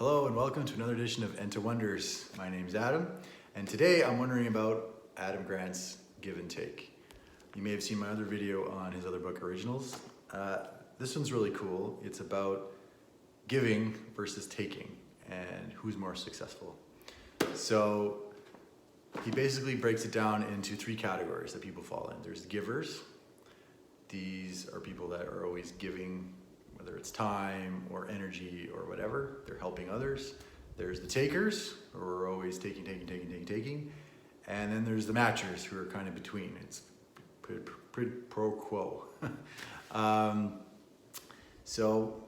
Hello and welcome to another edition of Enta Wonders. My name's Adam, and today I'm wondering about Adam Grant's Give and Take. You may have seen my other video on his other book, Originals. This one's really cool. It's about giving versus taking and who's more successful. So he basically breaks it down into three categories that people fall in. There's givers. These are people that are always giving, whether it's time or energy or whatever. They're helping others. There's the takers, who are always taking. And then there's the matchers, who are kind of between. It's pretty pro quo. So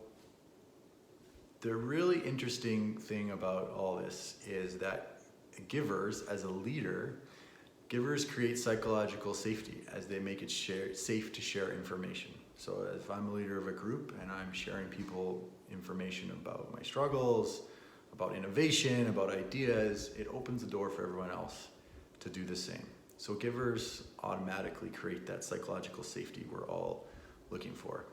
the really interesting thing about all this is that givers, as a leader, givers create psychological safety as they make it safe to share information. So if I'm a leader of a group and I'm sharing people information about my struggles, about innovation, about ideas, it opens the door for everyone else to do the same. So givers automatically create that psychological safety we're all looking for.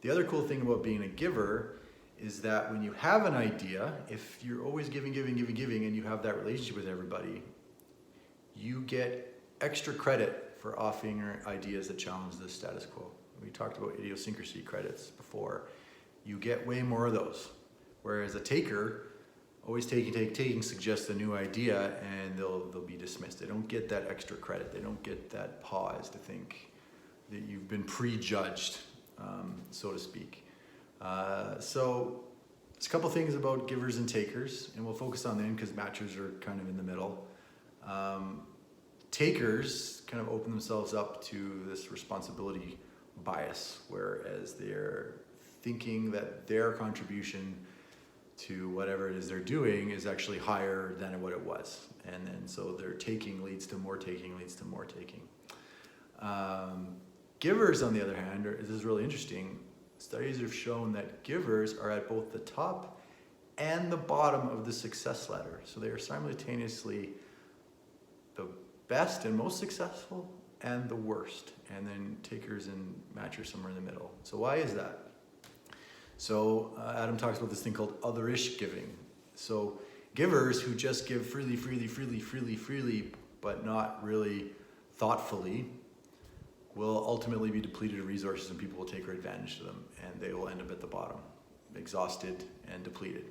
The other cool thing about being a giver is that when you have an idea, if you're always giving, and you have that relationship with everybody, you get extra credit for offering ideas that challenge the status quo. We talked about idiosyncrasy credits before. You get way more of those. Whereas a taker, always taking suggests a new idea and they'll be dismissed. They don't get that extra credit. They don't get that pause to think that you've been prejudged, so to speak. So there's a couple things about givers and takers, and we'll focus on them because matchers are kind of in the middle. Takers kind of open themselves up to this responsibility bias, whereas they're thinking that their contribution to whatever it is they're doing is actually higher than what it was. And then so their taking leads to more taking. Givers, on the other hand, this is really interesting. Studies have shown that givers are at both the top and the bottom of the success ladder. So they are simultaneously the best and most successful and the worst. And then takers and matchers somewhere in the middle. So why is that? So Adam talks about this thing called Otherish Giving. So givers who just give freely, but not really thoughtfully, will ultimately be depleted of resources and people will take advantage of them and they will end up at the bottom, exhausted and depleted.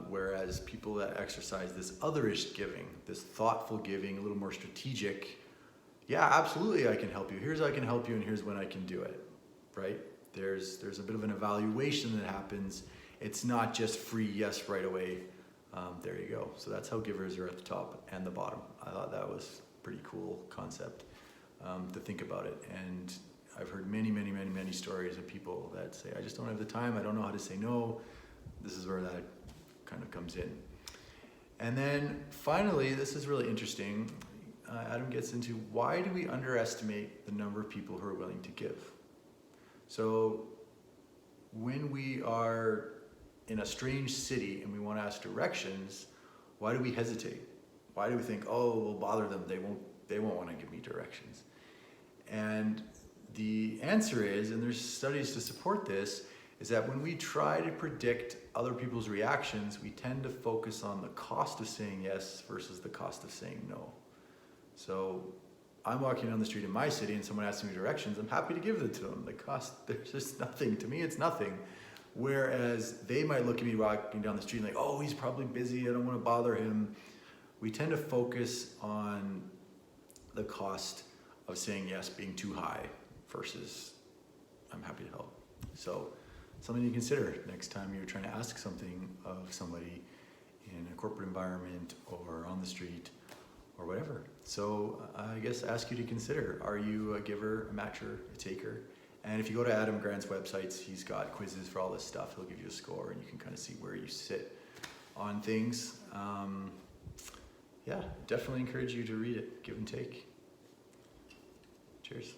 Whereas people that exercise this Otherish giving, this thoughtful giving, a little more strategic, yeah, absolutely I can help you. Here's how I can help you and here's when I can do it, right? There's a bit of an evaluation that happens. It's not just free yes right away. There you go. So that's how givers are at the top and the bottom. I thought that was a pretty cool concept to think about it. And I've heard many stories of people that say, I just don't have the time. I don't know how to say no. This is where that kind of comes in. And then finally, this is really interesting. Adam gets into why do we underestimate the number of people who are willing to give? So when we are in a strange city and we want to ask directions, why do we hesitate? Why do we think, oh, we'll bother them, they won't want to give me directions? And the answer is, and there's studies to support this, is that when we try to predict other people's reactions, we tend to focus on the cost of saying yes versus the cost of saying no. So I'm walking down the street in my city and someone asks me directions, I'm happy to give them to them. The cost, there's just nothing. To me, it's nothing. Whereas they might look at me walking down the street and like, oh, he's probably busy, I don't want to bother him. We tend to focus on the cost of saying yes being too high versus I'm happy to help. So something to consider next time you're trying to ask something of somebody in a corporate environment or on the street or whatever. So I guess ask you to consider, are you a giver, a matcher, a taker? And if you go to Adam Grant's websites, he's got quizzes for all this stuff. He'll give you a score and you can kind of see where you sit on things. Yeah, definitely encourage you to read it, Give and Take. Cheers.